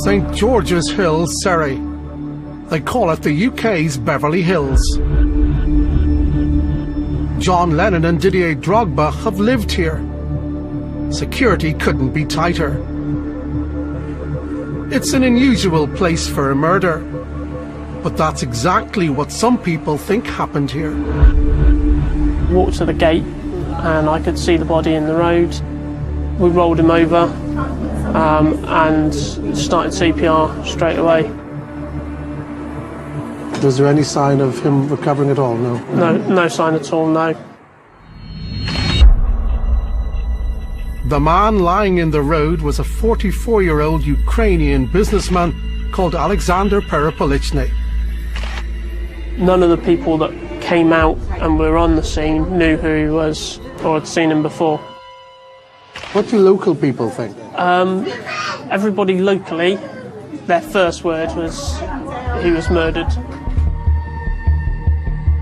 St George's Hill, Surrey. They call it the UK's Beverly Hills. John Lennon and Didier Drogba have lived here. Security couldn't be tighter. It's an unusual place for a murder, but that's exactly what some people think happened here. Walked to the gate and I could see the body in the road. We rolled him over and started CPR straight away. Was there any sign of him recovering at all? No? No sign at all, no. The man lying in the road was a 44-year-old Ukrainian businessman called Alexander Perepelichny. None of the people that came out and were on the scene knew who he was or had seen him before. What do local people think? Everybody locally, their first word was he was murdered.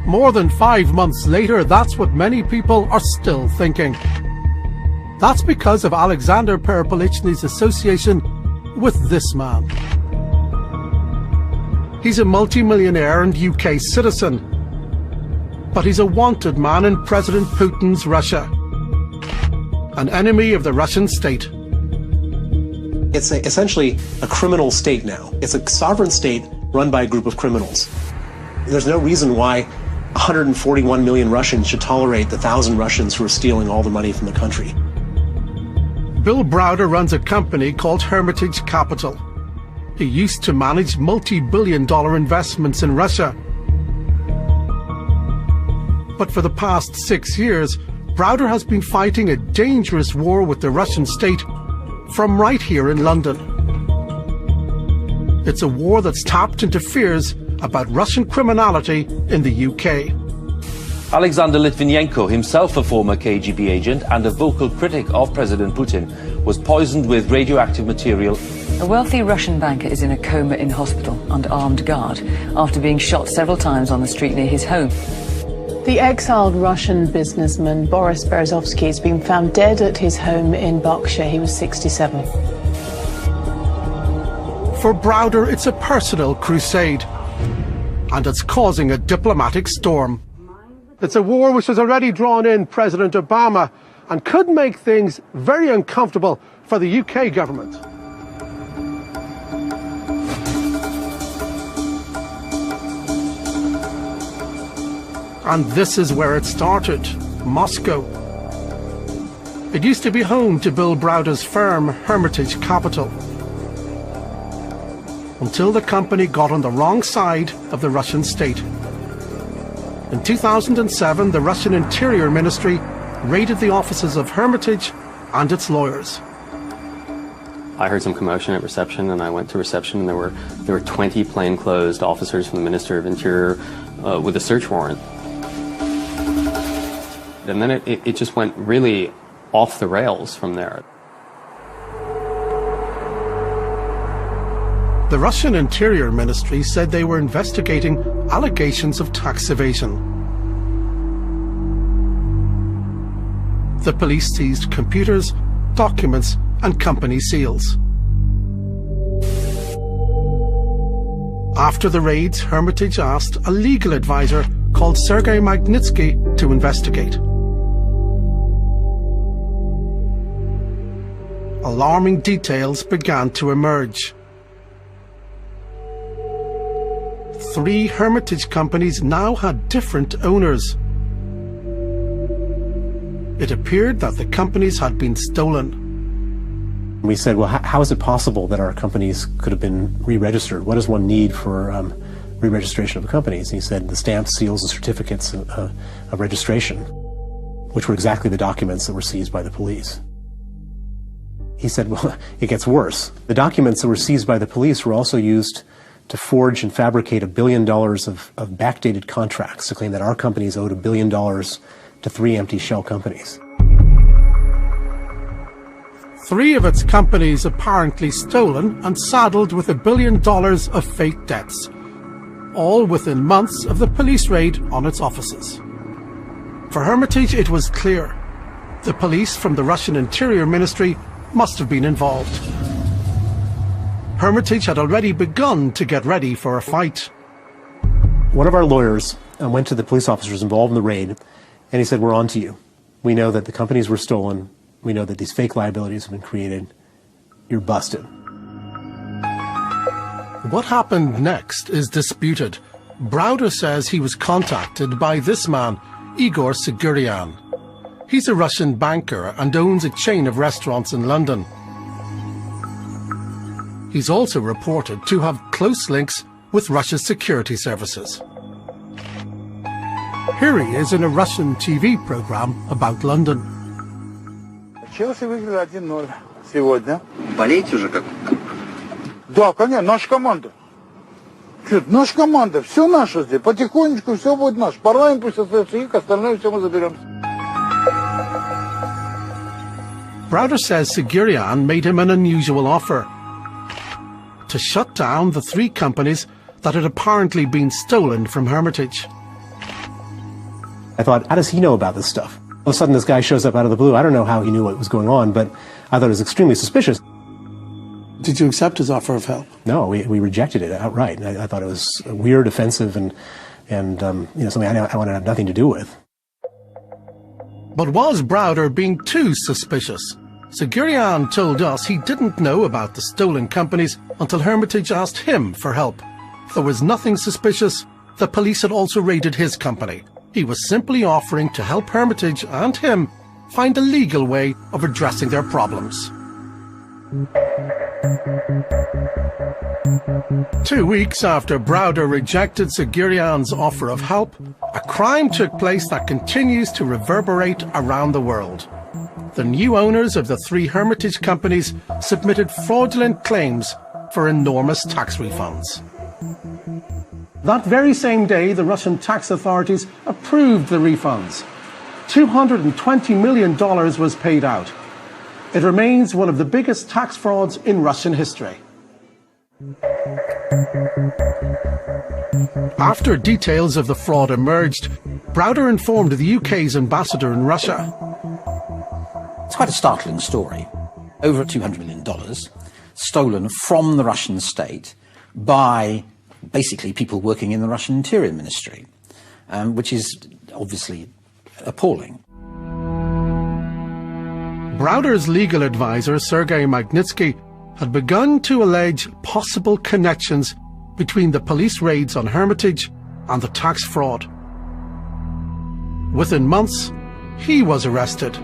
More than 5 months later, that's what many people are still thinking. That's because of Alexander Perepelichny's association with this man. He's a multi-millionaire and UK citizen, but he's a wanted man in President Putin's Russia, an enemy of the Russian state. It's essentially a criminal state now. It's a sovereign state run by a group of criminals. There's no reason why 141 million Russians should tolerate the 1,000 Russians who are stealing all the money from the country. Bill Browder runs a company called Hermitage Capital. He used to manage multi-billion-dollar investments in Russia. But for the past 6 years, Browder has been fighting a dangerous war with the Russian state from right here in London. It's a war that's tapped into fears about Russian criminality in the UK. Alexander Litvinenko, himself a former KGB agent and a vocal critic of President Putin, was poisoned with radioactive material. A wealthy Russian banker is in a coma in hospital under armed guard after being shot several times on the street near his home. The exiled Russian businessman Boris Berezovsky has been found dead at his home in Berkshire. He was 67. For Browder, it's a personal crusade, and it's causing a diplomatic storm. It's a war which has already drawn in President Obama and could make things very uncomfortable for the UK government. And this is where it started, Moscow. It used to be home to Bill Browder's firm, Hermitage Capital, until the company got on the wrong side of the Russian state. In 2007, the Russian Interior Ministry raided the offices of Hermitage and its lawyers. I heard some commotion at reception, and I went to reception, and there were 20 plainclothes officers from the Ministry of Interior with a search warrant. And then it just went really off the rails from there. The Russian Interior Ministry said they were investigating allegations of tax evasion. The police seized computers, documents, and company seals. After the raids, Hermitage asked a legal advisor called Sergei Magnitsky to investigate. Alarming details began to emerge. 3 Hermitage companies now had different owners. It appeared that the companies had been stolen. We said, well, how is it possible that our companies could have been re-registered? What does one need for re-registration of companies? And he said the stamps, seals, and certificates of registration, which were exactly the documents that were seized by the police. He said, well, it gets worse. The documents that were seized by the police were also used to forge and fabricate $1 billion of backdated contracts to claim that our companies owed $1 billion to 3 empty shell companies. 3 of its companies apparently stolen and saddled with $1 billion of fake debts, all within months of the police raid on its offices. For Hermitage, it was clear. The police from the Russian Interior Ministry must have been involved. Hermitage had already begun to get ready for a fight. One of our lawyers went to the police officers involved in the raid, and he said, "We're on to you. We know that the companies were stolen. We know that these fake liabilities have been created. You're busted." What happened next is disputed. Browder says he was contacted by this man, Igor Sigurian. He's a Russian banker and owns a chain of restaurants in London. He's also reported to have close links with Russia's security services. Here he is in a Russian TV program about London. Челси выиграли 1-0 сегодня. Болеете уже как? Да, конечно, наша команда. Наша команда, все наше здесь. Потихонечку все будет наше. Парламент пусть остается их, остальное все мы заберем. Browder says Sigurian made him an unusual offer to shut down the 3 companies that had apparently been stolen from Hermitage. I thought, how does he know about this stuff? All of a sudden, this guy shows up out of the blue. I don't know how he knew what was going on, but I thought it was extremely suspicious. Did you accept his offer of help? No, we rejected it outright. I thought it was weird, offensive, and something I wanted to have nothing to do with. But was Browder being too suspicious? Sigurian told us he didn't know about the stolen companies until Hermitage asked him for help. There was nothing suspicious. The police had also raided his company. He was simply offering to help Hermitage and him find a legal way of addressing their problems. 2 weeks after Browder rejected Sigurian's offer of help, a crime took place that continues to reverberate around the world. The new owners of the 3 Hermitage companies submitted fraudulent claims for enormous tax refunds. That very same day, the Russian tax authorities approved the refunds. $220 million was paid out. It remains one of the biggest tax frauds in Russian history. After details of the fraud emerged, Browder informed the UK's ambassador in Russia. It's quite a startling story. Over $200 million stolen from the Russian state by basically people working in the Russian Interior Ministry, which is obviously appalling. Browder's legal advisor, Sergei Magnitsky, had begun to allege possible connections between the police raids on Hermitage and the tax fraud. Within months, he was arrested.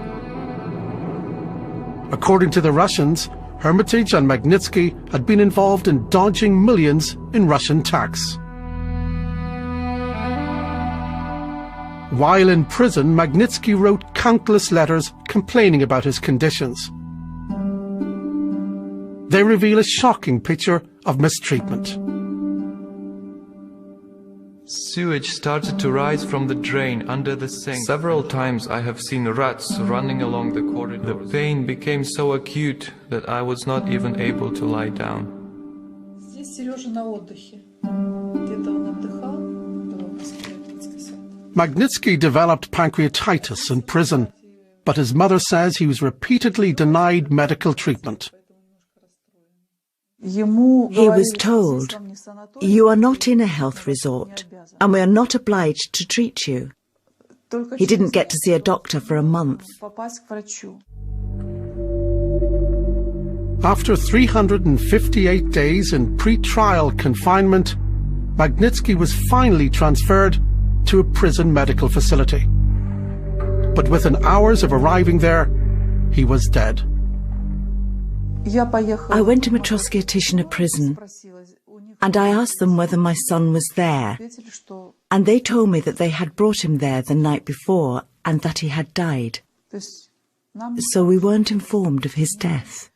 According to the Russians, Hermitage and Magnitsky had been involved in dodging millions in Russian tax. While in prison, Magnitsky wrote countless letters complaining about his conditions. They reveal a shocking picture of mistreatment. Sewage started to rise from the drain under the sink. Several times I have seen rats running along the corridors. The pain became so acute that I was not even able to lie down. Magnitsky developed pancreatitis in prison, but his mother says he was repeatedly denied medical treatment. He was told, "You are not in a health resort, and we are not obliged to treat you." He didn't get to see a doctor for a month. After 358 days in pre-trial confinement, Magnitsky was finally transferred to a prison medical facility. But within hours of arriving there, he was dead. I went to Matroskia Tishina prison, and I asked them whether my son was there, and they told me that they had brought him there the night before and that he had died. So we weren't informed of his death.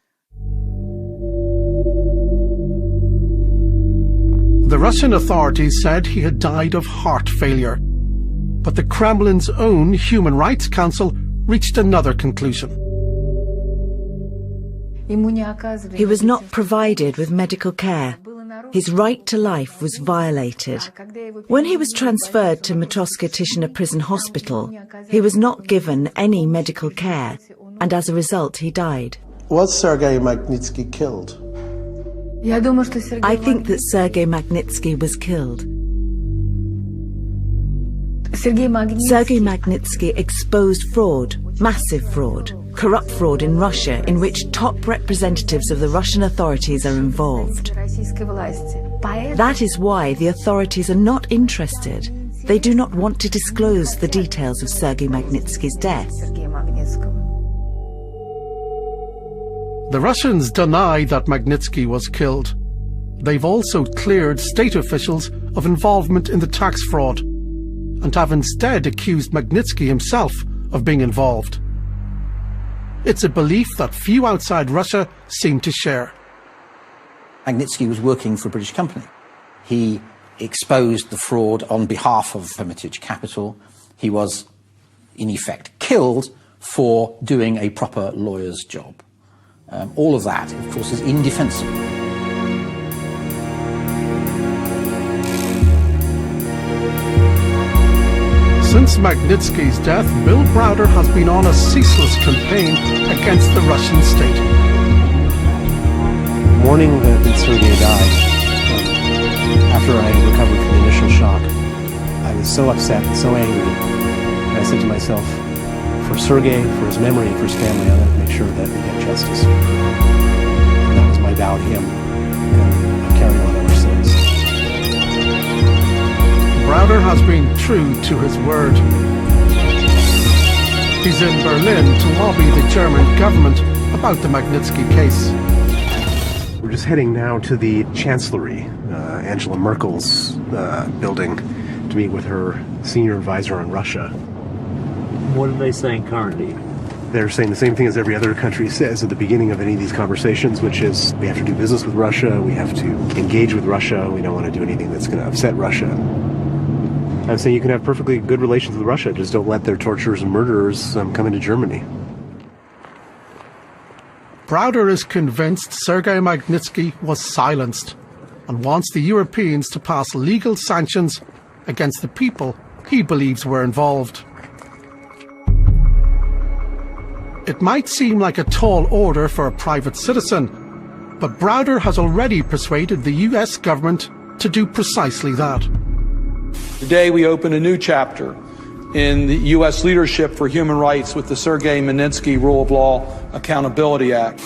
The Russian authorities said he had died of heart failure, but the Kremlin's own Human Rights Council reached another conclusion. He was not provided with medical care. His right to life was violated. When he was transferred to Matroskia Tishina Prison Hospital, he was not given any medical care, and as a result he died. Was Sergei Magnitsky killed? I think that Sergei Magnitsky was killed. Sergei Magnitsky exposed fraud, massive fraud, corrupt fraud in Russia in which top representatives of the Russian authorities are involved. That is why the authorities are not interested. They do not want to disclose the details of Sergei Magnitsky's death. The Russians deny that Magnitsky was killed. They've also cleared state officials of involvement in the tax fraud, and have instead accused Magnitsky himself of being involved. It's a belief that few outside Russia seem to share. Magnitsky was working for a British company. He exposed the fraud on behalf of Hermitage Capital. He was, in effect, killed for doing a proper lawyer's job. All of that, of course, is indefensible. Since Magnitsky's death, Bill Browder has been on a ceaseless campaign against the Russian state. The morning that Sergei died, after I recovered from the initial shock, I was so upset and so angry, and I said to myself, for Sergei, for his memory, and for his family, I want to make sure that we get justice. And that was my vow to him, and I've carried on ever since. Browder has been true to his word. He's in Berlin to lobby the German government about the Magnitsky case. We're just heading now to the Chancellery, Angela Merkel's building, to meet with her senior advisor on Russia. What are they saying currently? They're saying the same thing as every other country says at the beginning of any of these conversations, which is we have to do business with Russia, we have to engage with Russia, we don't want to do anything that's going to upset Russia. I'm saying you can have perfectly good relations with Russia, just don't let their torturers and murderers come into Germany. Browder is convinced Sergei Magnitsky was silenced and wants the Europeans to pass legal sanctions against the people he believes were involved. It might seem like a tall order for a private citizen, but Browder has already persuaded the US government to do precisely that. Today we open a new chapter in the U.S. leadership for human rights with the Sergei Magnitsky Rule of Law Accountability Act.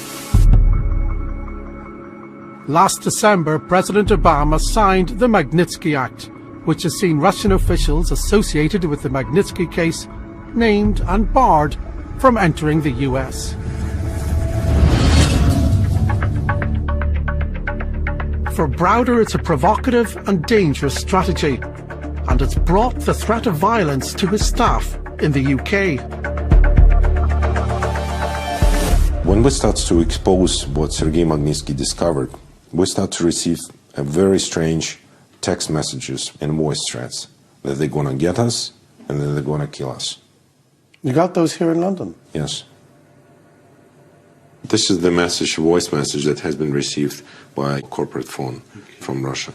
Last December, President Obama signed the Magnitsky Act, which has seen Russian officials associated with the Magnitsky case named and barred from entering the U.S. For Browder, it's a provocative and dangerous strategy, and it's brought the threat of violence to his staff in the UK. When we start to expose what Sergei Magnitsky discovered, we start to receive very strange text messages and voice threats that they're going to get us and then they're going to kill us. You got those here in London? Yes. This is the message, voice message that has been received by corporate phone from Russia.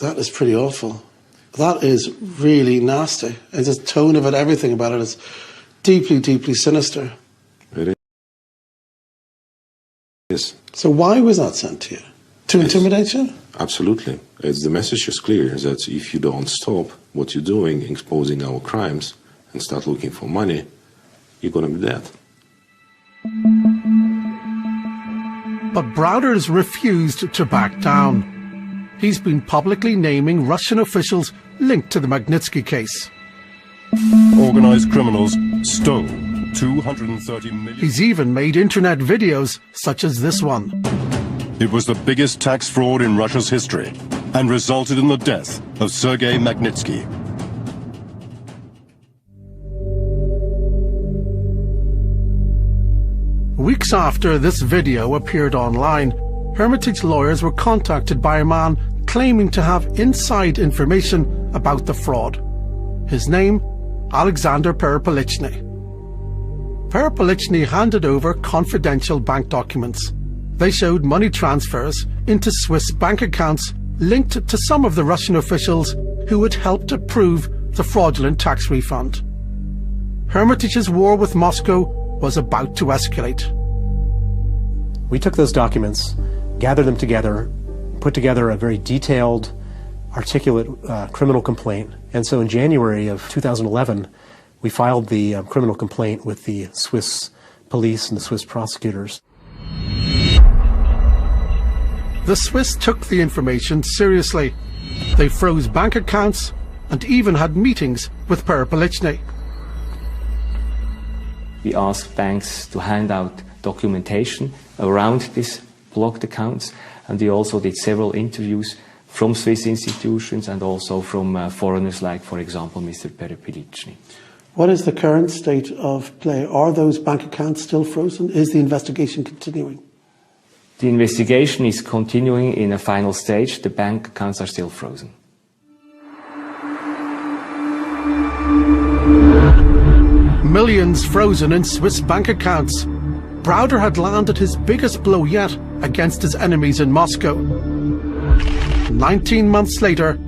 That is pretty awful. That is really nasty. And the tone of it, everything about it is deeply, deeply sinister. It is. So why was that sent to you? To intimidate you? Absolutely. The message is clear, that if you don't stop what you're doing, exposing our crimes, and start looking for money, you're going to be dead. But Browder's refused to back down. He's been publicly naming Russian officials linked to the Magnitsky case. Organized criminals stole 230 million. He's even made internet videos such as this one. It was the biggest tax fraud in Russia's history and resulted in the death of Sergei Magnitsky. Weeks after this video appeared online, Hermitage lawyers were contacted by a man claiming to have inside information about the fraud. His name, Alexander Perepelichny. Perpelichny handed over confidential bank documents. They showed money transfers into Swiss bank accounts linked to some of the Russian officials who had helped approve the fraudulent tax refund. Hermitage's war with Moscow was about to escalate. We took those documents, gathered them together, put together a very detailed, articulate criminal complaint. And so in January of 2011, we filed the criminal complaint with the Swiss police and the Swiss prosecutors. The Swiss took the information seriously. They froze bank accounts and even had meetings with Perpelichny. We asked banks to hand out documentation around these blocked accounts, and we also did several interviews from Swiss institutions and also from foreigners like, for example, Mr. Perpelichny. What is the current state of play? Are those bank accounts still frozen? Is the investigation continuing? The investigation is continuing in a final stage. The bank accounts are still frozen. Millions frozen in Swiss bank accounts. Browder had landed his biggest blow yet against his enemies in Moscow. 19 months later,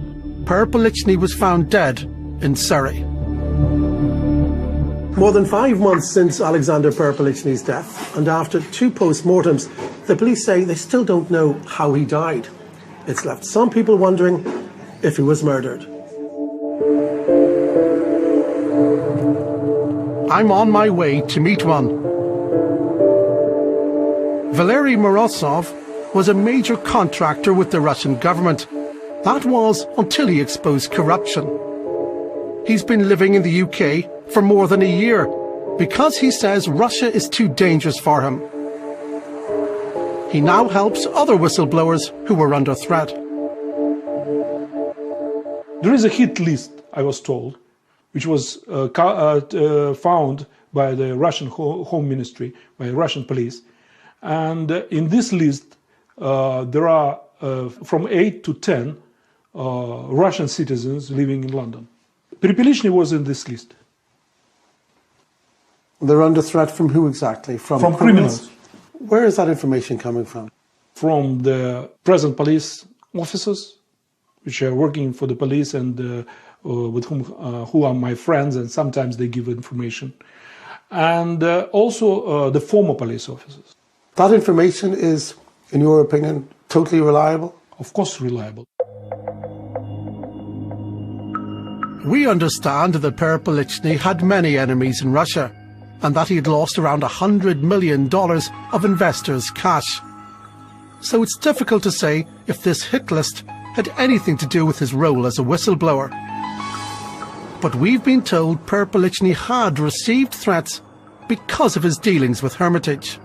Perpelichny was found dead in Surrey. More than 5 months since Alexander Perpelichny's death, and after 2 post-mortems, the police say they still don't know how he died. It's left some people wondering if he was murdered. I'm on my way to meet one. Valery Morozov was a major contractor with the Russian government. That was until he exposed corruption. He's been living in the UK for more than a year because he says Russia is too dangerous for him. He now helps other whistleblowers who were under threat. There is a hit list, I was told, which was found by the Russian Home Ministry, by the Russian police. And in this list, there are from 8 to 10 Russian citizens living in London. Perpelichny was in this list. They're under threat from who exactly? From criminals. Where is that information coming from? From the present police officers, which are working for the police and with whom who are my friends, and sometimes they give information. And also the former police officers. That information is, in your opinion, totally reliable? Of course reliable. We understand that Perpelichny had many enemies in Russia, and that he had lost around $100 million of investors' cash. So it's difficult to say if this hit list had anything to do with his role as a whistleblower. But we've been told Perpelichny had received threats because of his dealings with Hermitage.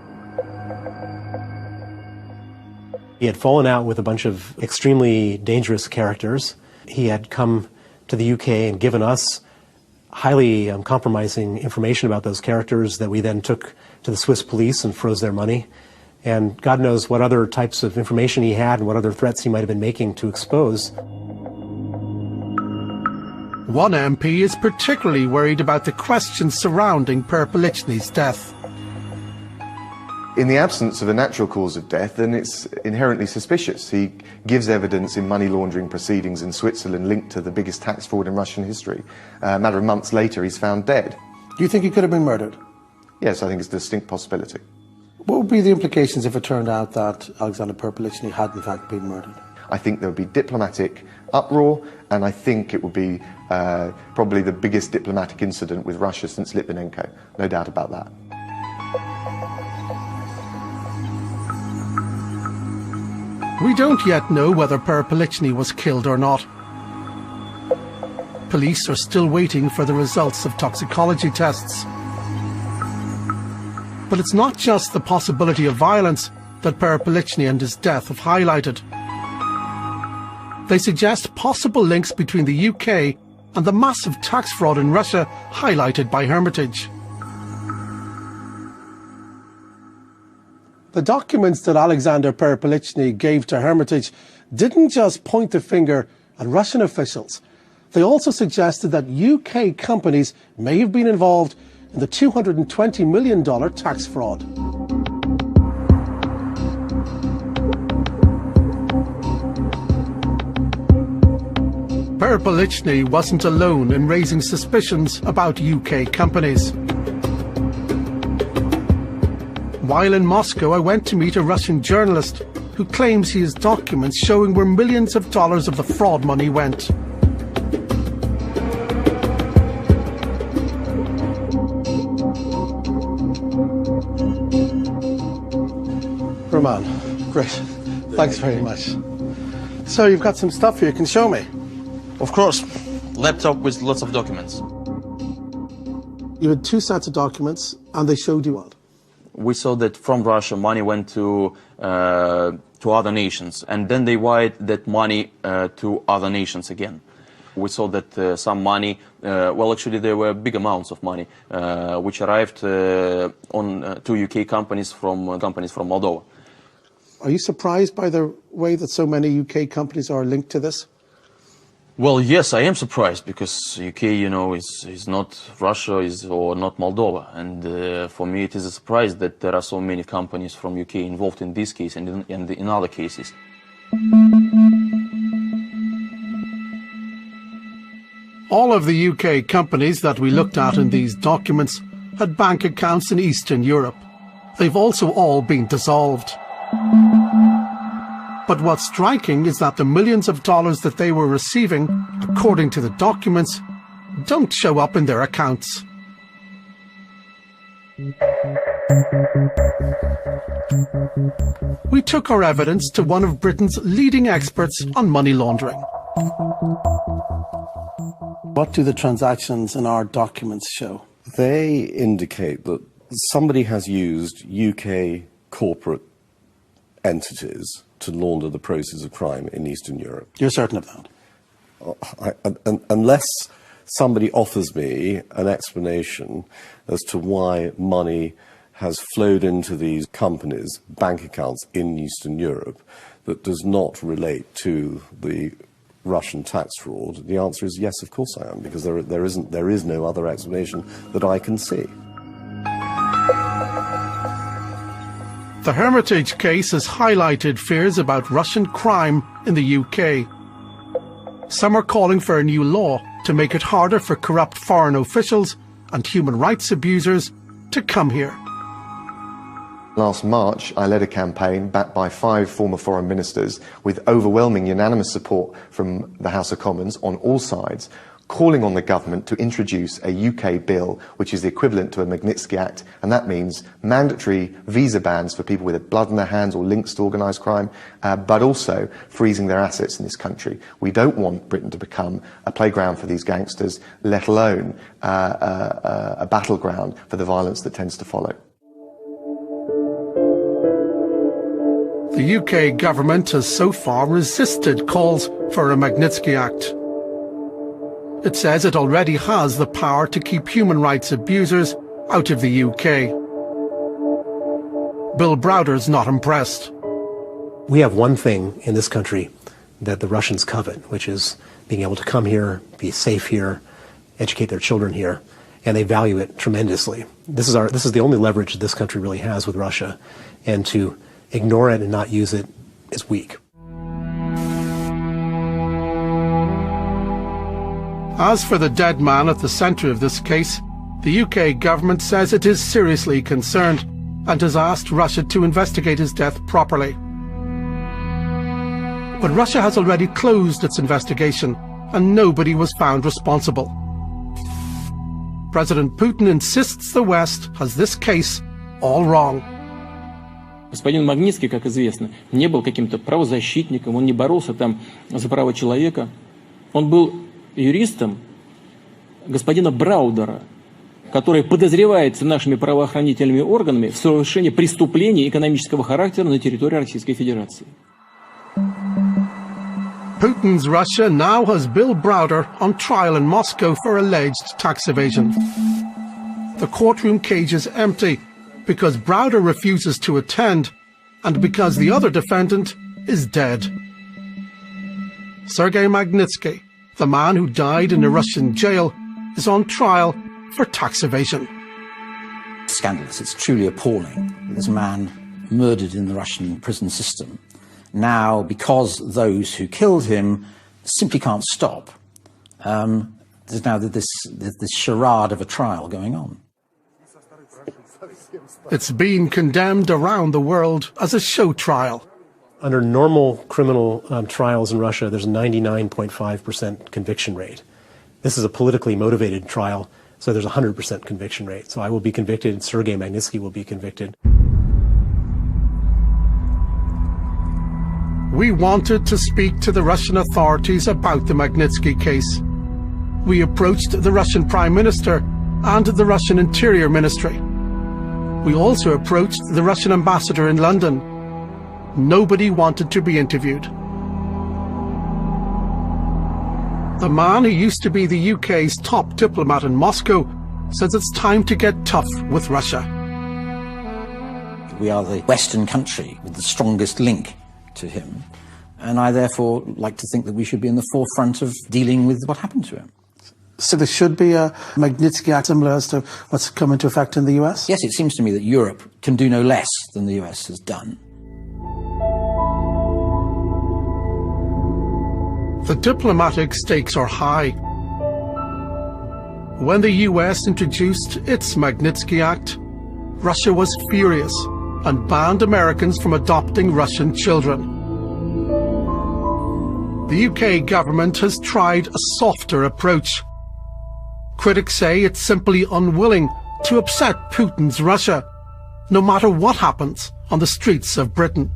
He had fallen out with a bunch of extremely dangerous characters. He had come to the UK and given us highly compromising information about those characters that we then took to the Swiss police and froze their money. And God knows what other types of information he had and what other threats he might have been making to expose. One MP is particularly worried about the questions surrounding Perpelichny's death. In the absence of a natural cause of death, then it's inherently suspicious. He gives evidence in money laundering proceedings in Switzerland linked to the biggest tax fraud in Russian history. A matter of months later, he's found dead. Do you think he could have been murdered? Yes, I think it's a distinct possibility. What would be the implications if it turned out that Alexander Perpelichny had in fact been murdered? I think there would be diplomatic uproar, and I think it would be probably the biggest diplomatic incident with Russia since Litvinenko. No doubt about that. We don't yet know whether Perpelichny was killed or not. Police are still waiting for the results of toxicology tests. But it's not just the possibility of violence that Perpelichny and his death have highlighted. They suggest possible links between the UK and the massive tax fraud in Russia highlighted by Hermitage. The documents that Alexander Perpelichny gave to Hermitage didn't just point the finger at Russian officials. They also suggested that UK companies may have been involved in the $220 million tax fraud. Perpolichny wasn't alone in raising suspicions about UK companies. While in Moscow, I went to meet a Russian journalist who claims he has documents showing where millions of dollars of the fraud money went. Roman, great. Thanks very much. So you've got some stuff here you can show me? Of course. Laptop with lots of documents. You had 2 sets of documents and they showed you what? We saw that from Russia money went to other nations, and then they wired that money to other nations again. We saw that some money, well, actually there were big amounts of money which arrived on to UK companies from Moldova. Are you surprised by the way that so many UK companies are linked to this? Well, yes, I am surprised, because UK, you know, is not Russia or not Moldova, and for me it is a surprise that there are so many companies from UK involved in this case and in other cases. All of the UK companies that we looked at in these documents had bank accounts in Eastern Europe. They've also all been dissolved. But what's striking is that the millions of dollars that they were receiving, according to the documents, don't show up in their accounts. We took our evidence to one of Britain's leading experts on money laundering. What do the transactions in our documents show? They indicate that somebody has used UK corporate entities to launder the proceeds of crime in Eastern Europe. You're certain of that? Unless somebody offers me an explanation as to why money has flowed into these companies' bank accounts in Eastern Europe that does not relate to the Russian tax fraud, the answer is yes, of course I am, because there is no other explanation that I can see. The Hermitage case has highlighted fears about Russian crime in the UK. Some are calling for a new law to make it harder for corrupt foreign officials and human rights abusers to come here. Last March, I led a campaign backed by 5 former foreign ministers with overwhelming unanimous support from the House of Commons on all sides, calling on the government to introduce a UK bill which is the equivalent to a Magnitsky Act, and that means mandatory visa bans for people with blood in their hands or links to organised crime, but also freezing their assets in this country. We don't want Britain to become a playground for these gangsters, let alone a battleground for the violence that tends to follow. The UK government has so far resisted calls for a Magnitsky Act. It says it already has the power to keep human rights abusers out of the UK. Bill Browder's not impressed. We have one thing in this country that the Russians covet, which is being able to come here, be safe here, educate their children here, and they value it tremendously. This is the only leverage this country really has with Russia, and to ignore it and not use it is weak. As for the dead man at the centre of this case, the UK government says it is seriously concerned and has asked Russia to investigate his death properly. But Russia has already closed its investigation and nobody was found responsible. President Putin insists the West has this case all wrong. Господин Магнитский, как известно, не был каким-то правозащитником, он не боролся там за права человека. Он был юристом господина Браудера, который подозревается нашими правоохранительными органами в совершении преступлений экономического характера на территории Российской Федерации. Putin's Russia now has Bill Browder on trial in Moscow for alleged tax evasion. The courtroom cage is empty because Browder refuses to attend and because the other defendant is dead. Sergei Magnitsky, the man who died in a Russian jail, is on trial for tax evasion. scandalous. It's truly appalling. This man murdered in the Russian prison system. Now, because those who killed him simply can't stop, there's now this charade of a trial going on. It's been condemned around the world as a show trial. Under normal criminal trials in Russia, there's a 99.5% conviction rate. This is a politically motivated trial, so there's a 100% conviction rate. So I will be convicted, and Sergei Magnitsky will be convicted. We wanted to speak to the Russian authorities about the Magnitsky case. We approached the Russian Prime Minister and the Russian Interior Ministry. We also approached the Russian ambassador in London. Nobody wanted to be interviewed. The man who used to be the UK's top diplomat in Moscow says it's time to get tough with Russia. We are the Western country with the strongest link to him, and I therefore like to think that we should be in the forefront of dealing with what happened to him. So there should be a Magnitsky Act similar as to what's come into effect in the US? Yes, it seems to me that Europe can do no less than the US has done. The diplomatic stakes are high. When the US introduced its Magnitsky Act, Russia was furious and banned Americans from adopting Russian children. The UK government has tried a softer approach. Critics say it's simply unwilling to upset Putin's Russia, no matter what happens on the streets of Britain.